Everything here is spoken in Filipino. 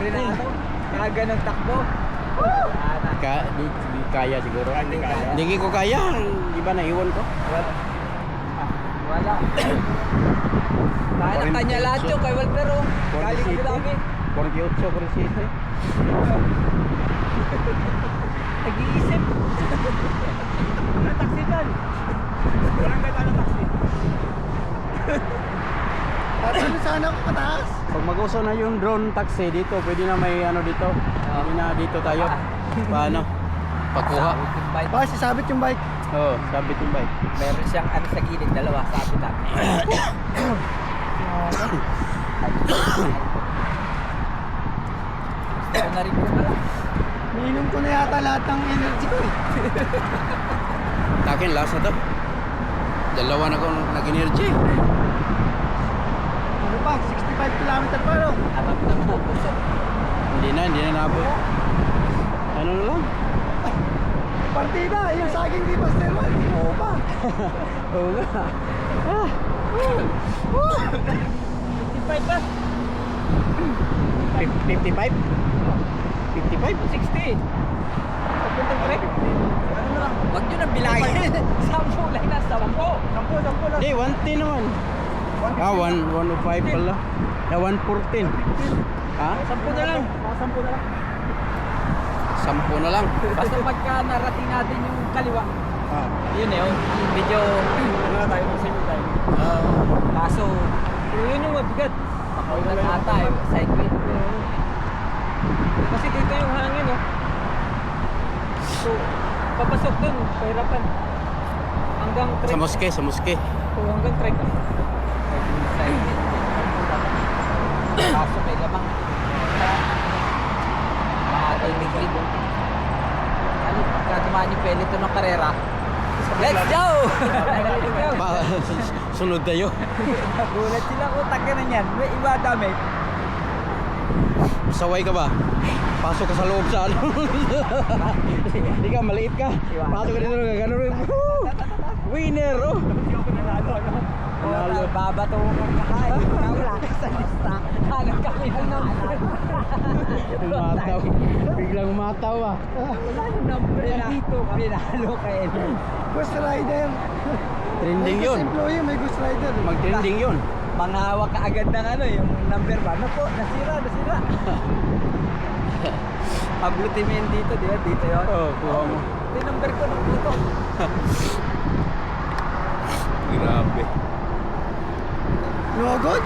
Renato. Kaga ng takbo. Di kaya siguro. Hindi kaya. Hindi ko kaya. Iba na iwan ko. Wala. Kaya na kanya lahat yung kay Walter oh. Galing ko dami. 48, 47. Nag-iisip. Taxi dyan. Walang ganda na taxi. At ano sana ako pataas? Pag mag-uso na yung drone taxi dito, pwede na may ano dito. Pwede na dito tayo. Paano? Pagkuha. Baka sasabit yung bike. Oo, sabit yung bike. Meron siyang ano sa gilid, dalawa sabi natin. Gusto ko na rin ko pala. Miinom ko na yata lahat ng energy ko eh. Akin, lasa to. Dalawa na akong nag-energy. Ano pa? 65 km pa no? Harap na mo puso. Hindi na nabot. Ano na lang? Partida, yung saging di Master One. Oo pa. Oo nga. 55 ba? 55? 55? 60. Pagpuntang trek. Ano na lang? Huwag nyo na bilangin. 10 lang na, 10. 10 lang. Hindi, 110 naman. 105 pala. 114. Ha? 10 na lang. 10 na lang. 10 na lang. Basta pagka narating natin yung kaliwa, Ah. yun eh, oh. Medyo ano na tayo, masaya tayo. Kaso, yun yung mabigat. Pakaulan ata eh, sideway. Kasi dito yung hangin oh. So, papasok dun, pahirapan. Hanggang trek. Sa moske. Oo, hanggang trek. Sideway. Kaso may lamang. Mahatay ni Green. Ano, pagka dumaan yung pelito ng karera, let's go! Sunod tayo. Nagulat sila ko, taga na yan. May iba dami. Saway ka ba? Pasok ka sa loob sa ano? Hindi ka, maliit ka. Pasok ka dito, gano'n rin. Winner, oh! Panalo. Babato ko kang kakain. Wala ka sa lista. Hanap kami ng number. Umataw. Biglang umataw ah. Wala yung number na dito. Pinalo kayo. Ghost Rider. Trending May yun. Ghost employee, may Ghost Rider. Mag-trending yun. Manghawak ka agad ng ano, yung number ba? Ano po? Nasira. Pablo Timen dito, di ba? Dito yun. Oo, kuha mo. Ito yung number ko nung dito. Grabe. No good?